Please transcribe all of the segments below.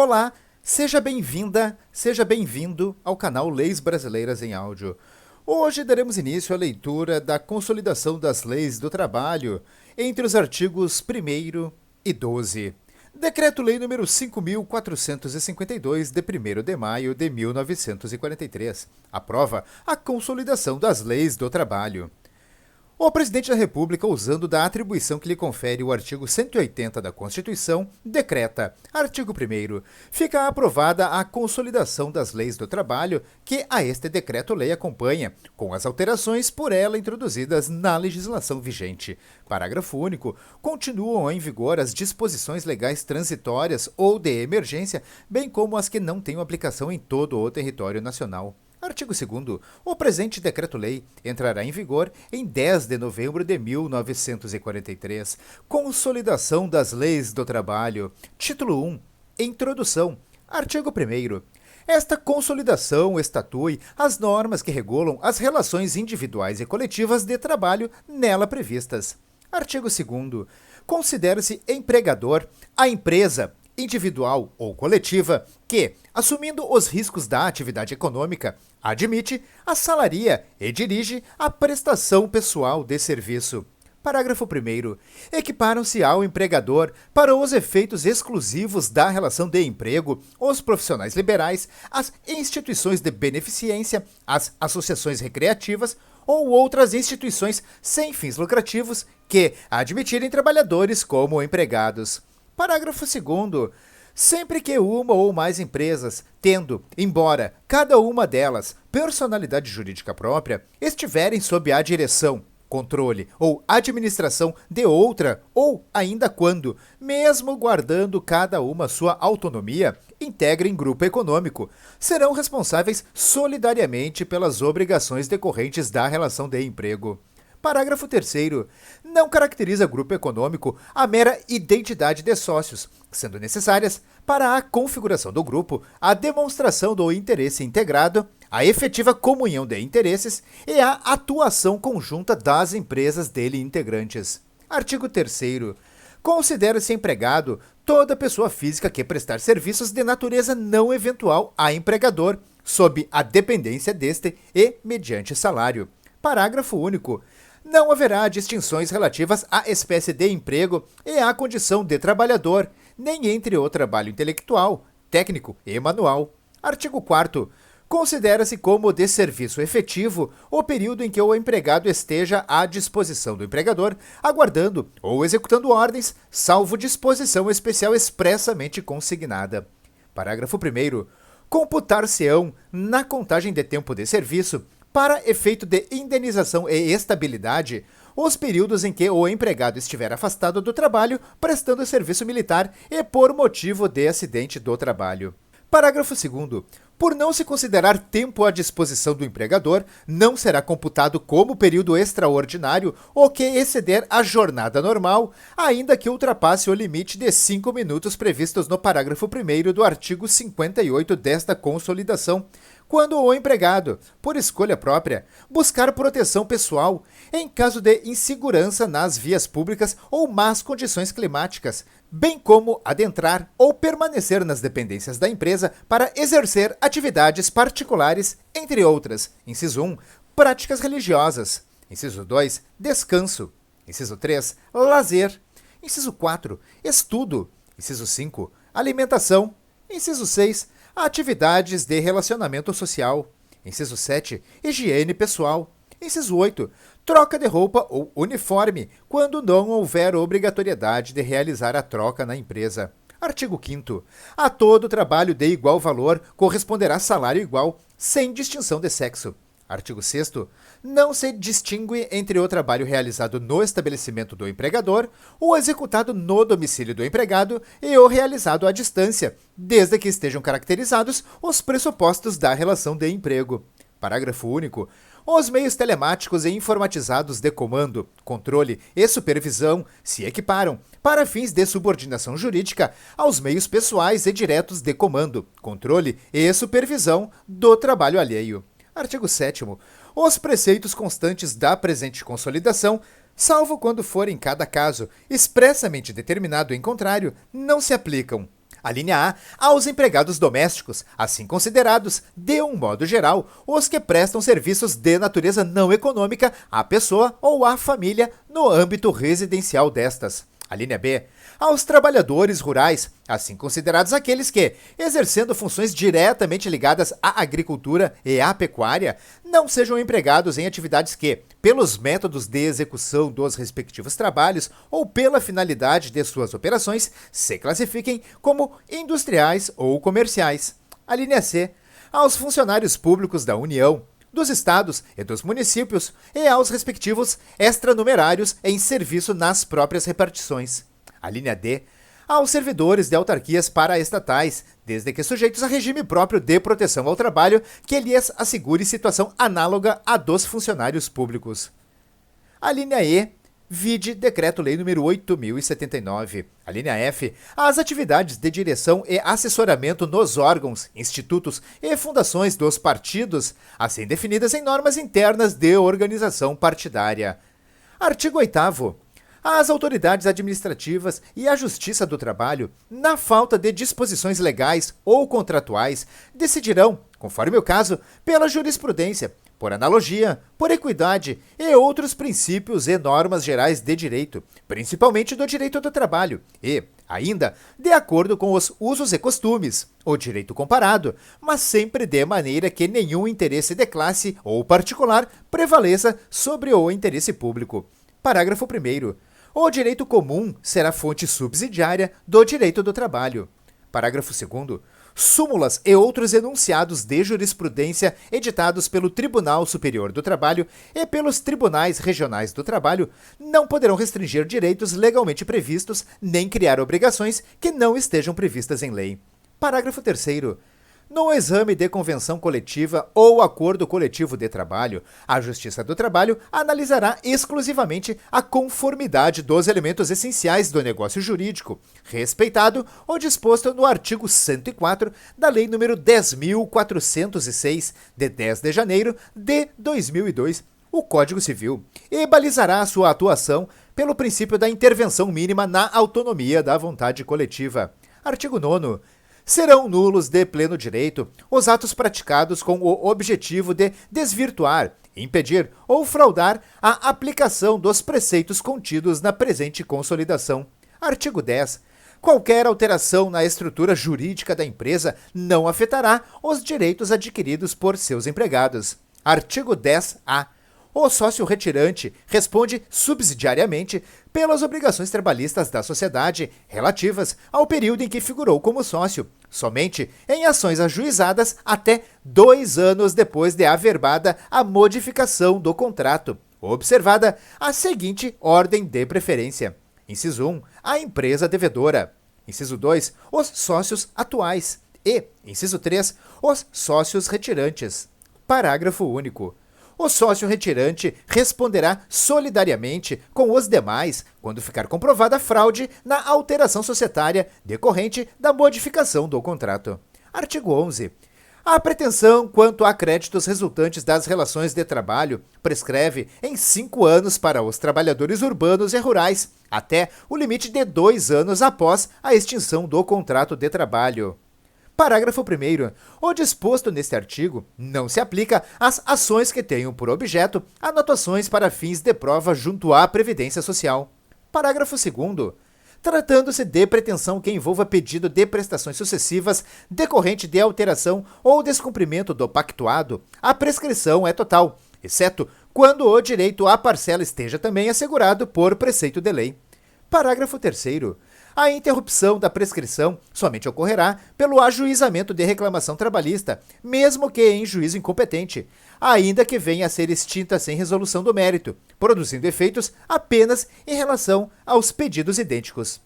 Olá, seja bem-vinda, seja bem-vindo ao canal Leis Brasileiras em Áudio. Hoje daremos início à leitura da Consolidação das Leis do Trabalho entre os artigos 1º e 12. Decreto-Lei nº 5.452, de 1º de maio de 1943. Aprova a Consolidação das Leis do Trabalho. O Presidente da República, usando da atribuição que lhe confere o artigo 180 da Constituição, decreta, artigo 1º, fica aprovada a consolidação das leis do trabalho que a este decreto-lei acompanha, com as alterações por ela introduzidas na legislação vigente. Parágrafo único. Continuam em vigor as disposições legais transitórias ou de emergência, bem como as que não tenham aplicação em todo o território nacional. Artigo 2º. O presente decreto-lei entrará em vigor em 10 de novembro de 1943. Consolidação das leis do trabalho. Título 1. Introdução. Artigo 1º. Esta consolidação estatui as normas que regulam as relações individuais e coletivas de trabalho nela previstas. Artigo 2º. Considera-se empregador a empresa individual ou coletiva que, assumindo os riscos da atividade econômica, admite, assalaria e dirige a prestação pessoal de serviço. Parágrafo 1º. Equiparam-se ao empregador, para os efeitos exclusivos da relação de emprego, os profissionais liberais, as instituições de beneficência, as associações recreativas ou outras instituições sem fins lucrativos que admitirem trabalhadores como empregados. Parágrafo 2º. Sempre que uma ou mais empresas, tendo, embora cada uma delas personalidade jurídica própria, estiverem sob a direção, controle ou administração de outra, ou ainda quando, mesmo guardando cada uma sua autonomia, integrem grupo econômico, serão responsáveis solidariamente pelas obrigações decorrentes da relação de emprego. Parágrafo 3º. Não caracteriza grupo econômico a mera identidade de sócios, sendo necessárias, para a configuração do grupo, a demonstração do interesse integrado, a efetiva comunhão de interesses e a atuação conjunta das empresas dele integrantes. Artigo 3º. Considera-se empregado toda pessoa física que prestar serviços de natureza não eventual a empregador, sob a dependência deste e mediante salário. Parágrafo único. Não haverá distinções relativas à espécie de emprego e à condição de trabalhador, nem entre o trabalho intelectual, técnico e manual. Artigo 4º. Considera-se como de serviço efetivo o período em que o empregado esteja à disposição do empregador, aguardando ou executando ordens, salvo disposição especial expressamente consignada. Parágrafo 1º. Computar-se-ão, na contagem de tempo de serviço, para efeito de indenização e estabilidade, os períodos em que o empregado estiver afastado do trabalho prestando serviço militar e por motivo de acidente do trabalho. Parágrafo 2º. Por não se considerar tempo à disposição do empregador, não será computado como período extraordinário o que exceder a jornada normal, ainda que ultrapasse o limite de 5 minutos previstos no parágrafo 1º do artigo 58 desta consolidação, quando o empregado, por escolha própria, buscar proteção pessoal em caso de insegurança nas vias públicas ou más condições climáticas, bem como adentrar ou permanecer nas dependências da empresa para exercer atividades particulares, entre outras. Inciso 1, práticas religiosas. Inciso 2, descanso. Inciso 3, lazer. Inciso 4, estudo. Inciso 5, alimentação. Inciso 6, atividades de relacionamento social. Inciso 7, higiene pessoal. Inciso 8, troca de roupa ou uniforme, quando não houver obrigatoriedade de realizar a troca na empresa. Artigo 5º. A todo trabalho de igual valor corresponderá salário igual, sem distinção de sexo. Artigo 6º. Não se distingue entre o trabalho realizado no estabelecimento do empregador, o executado no domicílio do empregado e o realizado à distância, desde que estejam caracterizados os pressupostos da relação de emprego. Parágrafo único. Os meios telemáticos e informatizados de comando, controle e supervisão se equiparam, para fins de subordinação jurídica, aos meios pessoais e diretos de comando, controle e supervisão do trabalho alheio. Artigo 7º. Os preceitos constantes da presente consolidação, salvo quando for em cada caso expressamente determinado em contrário, não se aplicam. A linha A, aos empregados domésticos, assim considerados, de um modo geral, os que prestam serviços de natureza não econômica à pessoa ou à família no âmbito residencial destas. A linha B, aos trabalhadores rurais, assim considerados aqueles que, exercendo funções diretamente ligadas à agricultura e à pecuária, não sejam empregados em atividades que, pelos métodos de execução dos respectivos trabalhos ou pela finalidade de suas operações, se classifiquem como industriais ou comerciais. A linha C, aos funcionários públicos da União, dos estados e dos municípios e aos respectivos extranumerários em serviço nas próprias repartições. A linha D, aos servidores de autarquias paraestatais, desde que sujeitos a regime próprio de proteção ao trabalho que lhes assegure situação análoga à dos funcionários públicos. A linha E, vide Decreto-Lei nº 8.079. A linha F, as atividades de direção e assessoramento nos órgãos, institutos e fundações dos partidos, assim definidas em normas internas de organização partidária. Artigo 8º. As autoridades administrativas e a Justiça do Trabalho, na falta de disposições legais ou contratuais, decidirão, conforme o caso, pela jurisprudência, por analogia, por equidade e outros princípios e normas gerais de direito, principalmente do direito do trabalho, e, ainda, de acordo com os usos e costumes, o direito comparado, mas sempre de maneira que nenhum interesse de classe ou particular prevaleça sobre o interesse público. Parágrafo 1º. O direito comum será fonte subsidiária do direito do trabalho. Parágrafo 2º. Súmulas e outros enunciados de jurisprudência editados pelo Tribunal Superior do Trabalho e pelos Tribunais Regionais do Trabalho não poderão restringir direitos legalmente previstos nem criar obrigações que não estejam previstas em lei. Parágrafo 3º. No exame de convenção coletiva ou acordo coletivo de trabalho, a Justiça do Trabalho analisará exclusivamente a conformidade dos elementos essenciais do negócio jurídico, respeitado o disposto no artigo 104 da Lei nº 10.406, de 10 de janeiro de 2002, o Código Civil, e balizará a sua atuação pelo princípio da intervenção mínima na autonomia da vontade coletiva. Artigo 9º. Serão nulos de pleno direito os atos praticados com o objetivo de desvirtuar, impedir ou fraudar a aplicação dos preceitos contidos na presente consolidação. Artigo 10. Qualquer alteração na estrutura jurídica da empresa não afetará os direitos adquiridos por seus empregados. Artigo 10-A. O sócio retirante responde subsidiariamente pelas obrigações trabalhistas da sociedade relativas ao período em que figurou como sócio, somente em ações ajuizadas até 2 anos depois de averbada a modificação do contrato, observada a seguinte ordem de preferência. Inciso 1, a empresa devedora. Inciso 2, os sócios atuais. E, inciso 3, os sócios retirantes. Parágrafo único. O sócio retirante responderá solidariamente com os demais quando ficar comprovada a fraude na alteração societária decorrente da modificação do contrato. Artigo 11. A pretensão quanto a créditos resultantes das relações de trabalho prescreve em 5 anos para os trabalhadores urbanos e rurais, até o limite de 2 anos após a extinção do contrato de trabalho. Parágrafo 1º. O disposto neste artigo não se aplica às ações que tenham por objeto anotações para fins de prova junto à Previdência Social. Parágrafo 2º. Tratando-se de pretensão que envolva pedido de prestações sucessivas decorrente de alteração ou descumprimento do pactuado, a prescrição é total, exceto quando o direito à parcela esteja também assegurado por preceito de lei. Parágrafo 3º. A interrupção da prescrição somente ocorrerá pelo ajuizamento de reclamação trabalhista, mesmo que em juízo incompetente, ainda que venha a ser extinta sem resolução do mérito, produzindo efeitos apenas em relação aos pedidos idênticos.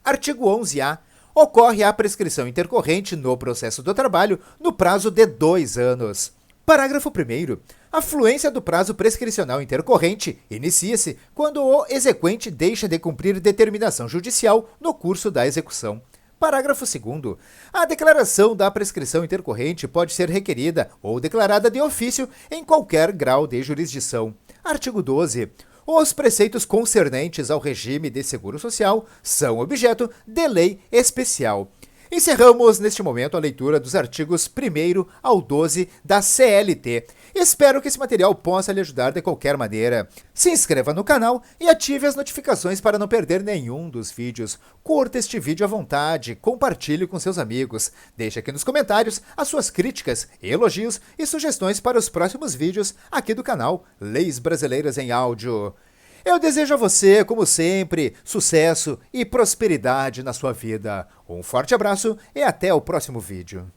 Artigo 11-A. Ocorre a prescrição intercorrente no processo do trabalho no prazo de 2 anos. Parágrafo 1º. A fluência do prazo prescricional intercorrente inicia-se quando o exequente deixa de cumprir determinação judicial no curso da execução. Parágrafo 2º. A declaração da prescrição intercorrente pode ser requerida ou declarada de ofício em qualquer grau de jurisdição. Artigo 12. Os preceitos concernentes ao regime de seguro social são objeto de lei especial. Encerramos neste momento a leitura dos artigos 1º ao 12 da CLT. Espero que esse material possa lhe ajudar de qualquer maneira. Se inscreva no canal e ative as notificações para não perder nenhum dos vídeos. Curta este vídeo à vontade, compartilhe com seus amigos. Deixe aqui nos comentários as suas críticas, elogios e sugestões para os próximos vídeos aqui do canal Leis Brasileiras em Áudio. Eu desejo a você, como sempre, sucesso e prosperidade na sua vida. Um forte abraço e até o próximo vídeo.